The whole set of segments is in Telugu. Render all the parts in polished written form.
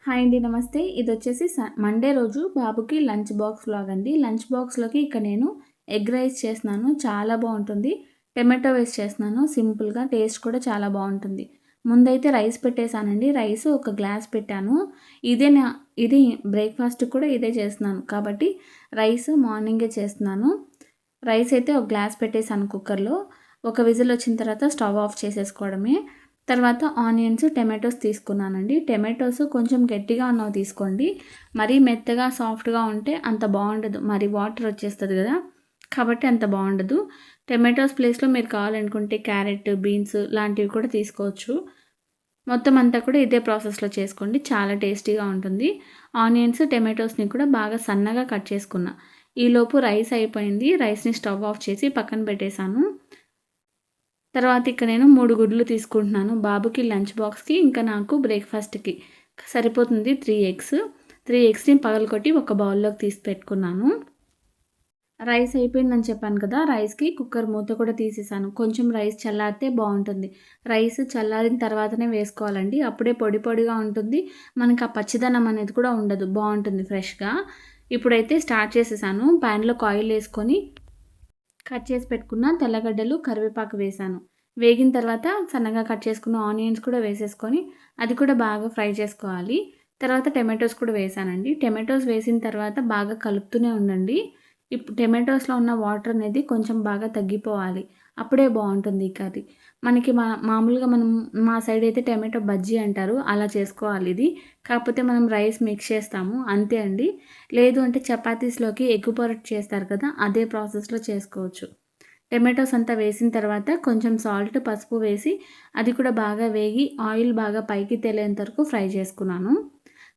హాయ్ అండి, నమస్తే. ఇదొచ్చేసి మండే రోజు బాబుకి లంచ్ బాక్స్ వ్లాగ్ అండి. లంచ్ బాక్స్‌లోకి ఇక్కడ నేను ఎగ్ రైస్ చేస్తున్నాను. చాలా బావుంటుంది. టొమాటో వేసి చేస్తున్నాను. సింపుల్‌గా టేస్ట్ కూడా చాలా బావుంటుంది. ముందైతే రైస్ పెట్టేసానండి. రైస్ ఒక గ్లాస్ పెట్టాను. ఇదే నా ఇది బ్రేక్‌ఫాస్ట్ కూడా ఇదే చేస్తున్నాను. కాబట్టి రైస్ మార్నింగే చేస్తున్నాను. రైస్ అయితే ఒక గ్లాస్ పెట్టేసాను కుక్కర్‌లో. ఒక విజిల్ వచ్చిన తర్వాత స్టవ్ ఆఫ్ చేసేసుకోవడమే. తర్వాత ఆనియన్స్, టొమాటోస్ తీసుకున్నానండి. టొమాటోస్ కొంచెం గట్టిగా ఉన్నవి తీసుకోండి. మరీ మెత్తగా, సాఫ్ట్‌గా ఉంటే అంత బావుండదు. మరి వాటర్ వచ్చేస్తది గదా! కాబట్టి అంత బావుండదు. టొమాటోస్ ప్లేస్‌లో మీరు కావాలనుకుంటే క్యారెట్, బీన్స్ లాంటివి కూడా తీసుకోవచ్చు. మొత్తం అంతా కూడా ఇదే ప్రాసెస్‌లో చేసుకోండి. చాలా టేస్టీగా ఉంటుంది. ఆనియన్స్, టొమాటోస్‌ని కూడా బాగా సన్నగా కట్ చేసుకున్నా. ఈలోపు రైస్ అయిపోయింది. రైస్‌ని స్టవ్ ఆఫ్ చేసి పక్కన పెట్టేశాను. తర్వాత ఇక్కడ నేను 3 గుడ్లు తీసుకుంటున్నాను. బాబుకి లంచ్ బాక్స్‌కి, ఇంకా నాకు బ్రేక్‌ఫాస్ట్‌కి సరిపోతుంది 3 ఎగ్స్. 3 ఎగ్స్‌ని పగలగొట్టి ఒక బౌల్‌లోకి తీసి పెట్టుకున్నాను. రైస్ అయిపోయిందని చెప్పాను కదా! రైస్‌కి కుక్కర్ మూత కూడా తీసేసాను. కొంచెం రైస్ చల్లారితే బావుంటుంది. రైస్ చల్లారిన తర్వాతనే వేసుకోవాలండి. అప్పుడే పొడి పొడిగా ఉంటుంది. మనకు ఆ పచ్చిదనం అనేది కూడా ఉండదు. బావుంటుంది ఫ్రెష్‌గా. ఇప్పుడైతే స్టార్ట్ చేసేసాను. ప్యాన్‌లోకి ఆయిల్ ఏసుకొని కట్ చేసి పెట్టుకున్న తెల్లగడ్డలు, కరివేపాకు వేశాను. వేగిన తర్వాత సన్నగా కట్ చేసుకున్న ఆనియన్స్ కూడా వేసేసుకొని అది కూడా బాగా ఫ్రై చేసుకోవాలి. తర్వాత టొమాటోస్ కూడా వేశానండి. టొమాటోస్ వేసిన తర్వాత బాగా కలుపుతూనే ఉండండి. టొమాటోస్‌లో ఉన్న వాటర్ అనేది కొంచెం బాగా తగ్గిపోవాలి. అప్పుడే బావుంటుంది ఈ కర్రీ. మనకి మామూలుగా మా సైడ్ అయితే టొమాటో బజ్జీ అంటారు. అలా చేసుకోవాలి ఇది. కాకపోతే మనం రైస్ మిక్స్ చేస్తాము అంతే అండి. లేదు అంటే చపాతీస్‌లోకి ఎగ్ పొరటు చేస్తారు కదా! అదే ప్రాసెస్‌లో చేసుకోవచ్చు. టొమాటోస్ అంతా వేసిన తర్వాత కొంచెం సాల్ట్, పసుపు వేసి అది కూడా బాగా వేగి ఆయిల్ బాగా పైకి తేలేంత వరకు ఫ్రై చేసుకున్నాను.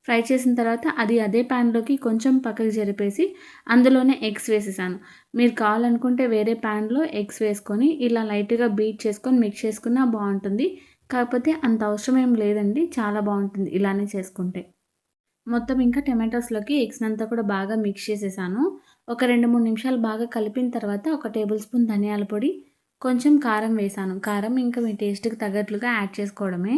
ఫ్రై చేసిన తర్వాత అదే ప్యాన్‌లోకి కొంచెం పక్కకు జరిపేసి అందులోనే ఎగ్స్ వేసేసాను. మీరు కావాలనుకుంటే వేరే ప్యాన్‌లో ఎగ్స్ వేసుకొని ఇలా లైట్‌గా బీట్ చేసుకొని మిక్స్ చేసుకున్నా బావుంటుంది. కాకపోతే అంత అవసరం ఏం లేదండి. చాలా బావుంటుంది ఇలానే చేసుకుంటే. మొత్తం ఇంకా టొమాటోస్‌లోకి ఎగ్స్‌నంతా కూడా బాగా మిక్స్ చేసేసాను. ఒక 2, 3 నిమిషాలు బాగా కలిపిన తర్వాత ఒక టేబుల్ స్పూన్ ధనియాల పొడి, కొంచెం కారం వేశాను. కారం ఇంకా మీ టేస్ట్‌కి తగ్గట్లుగా యాడ్ చేసుకోవడమే.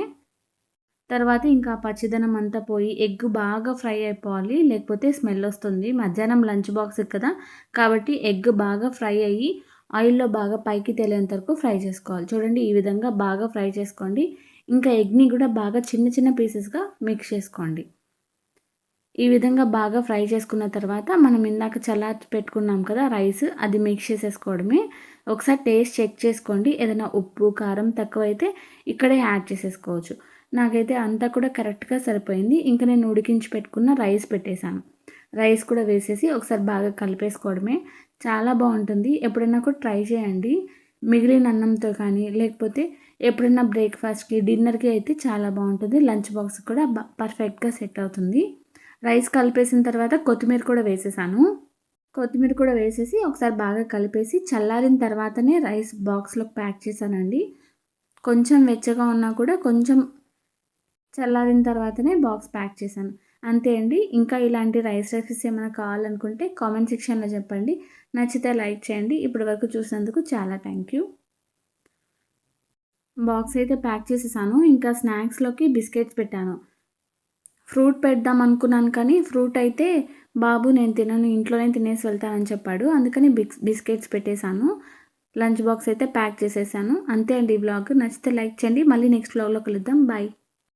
తర్వాత ఇంకా పచ్చిదనం అంతా పోయి ఎగ్ బాగా ఫ్రై అయిపోవాలి. లేకపోతే స్మెల్ ఒస్తుంది. మధ్యాహ్నం లంచ్ బాక్స్‌కి కదా! కాబట్టి ఎగ్ బాగా ఫ్రై అయ్యి ఆయిల్‌లో బాగా పైకి తేలేంత వరకు ఫ్రై చేసుకోవాలి. చూడండి ఈ విధంగా బాగా ఫ్రై చేసుకోండి. ఇంకా ఎగ్‌ని కూడా బాగా చిన్న చిన్న పీసెస్‌గా మిక్స్ చేసుకోండి. ఈ విధంగా బాగా ఫ్రై చేసుకున్న తర్వాత మనం ఇందాక చల్లార్చి పెట్టుకున్నాం కదా రైస్, అది మిక్స్ చేసేసుకోవడమే. ఒకసారి టేస్ట్ చెక్ చేసుకోండి. ఏదైనా ఉప్పు, కారం తక్కువైతే ఇక్కడే యాడ్ చేసేసుకోవచ్చు. నాకైతే అంతా కూడా కరెక్ట్‌గా సరిపోయింది. ఇంక నేను ఉడికించి పెట్టుకున్న రైస్ పెట్టేశాను. రైస్ కూడా వేసేసి ఒకసారి బాగా కలిపేసుకోవడమే. చాలా బావుంటుంది. ఎప్పుడైనా కూడా ట్రై చేయండి. మిగిలిన అన్నంతో కానీ, లేకపోతే ఎప్పుడైనా బ్రేక్‌ఫాస్ట్‌కి, డిన్నర్‌కి అయితే చాలా బావుంటుంది. లంచ్ బాక్స్‌కి కూడా పర్ఫెక్ట్‌గా సెట్ అవుతుంది. రైస్ కలిపేసిన తర్వాత కొత్తిమీర కూడా వేసేసాను. కొత్తిమీర కూడా వేసేసి ఒకసారి బాగా కలిపేసి చల్లారిన తర్వాతనే రైస్ బాక్స్‌లోకి ప్యాక్ చేశానండి. కొంచెం వెచ్చగా ఉన్నా కూడా కొంచెం చల్లారిన తర్వాతనే బాక్స్ ప్యాక్ చేశాను. అంతే అండి. ఇంకా ఇలాంటి రైస్ రెసిపీస్ ఏమైనా కావాలనుకుంటే కామెంట్ సెక్షన్‌లో చెప్పండి. నచ్చితే లైక్ చేయండి. ఇప్పటి వరకు చూసినందుకు చాలా థ్యాంక్ యూ. బాక్స్ అయితే ప్యాక్ చేసేసాను. ఇంకా స్నాక్స్‌లోకి బిస్కెట్స్ పెట్టాను. ఫ్రూట్ పెడదాం అనుకున్నాను కానీ, ఫ్రూట్ అయితే బాబు నేను తినను ఇంట్లోనే తినేసి వెళ్తానని చెప్పాడు. అందుకని బిస్కెట్స్ పెట్టేశాను. లంచ్ బాక్స్ అయితే ప్యాక్ చేసేసాను. అంతే అండి ఈ వ్లాగ్. నచ్చితే లైక్ చేయండి. మళ్ళీ నెక్స్ట్ వ్లాగ్‌లో కలుద్దాం. బాయ్.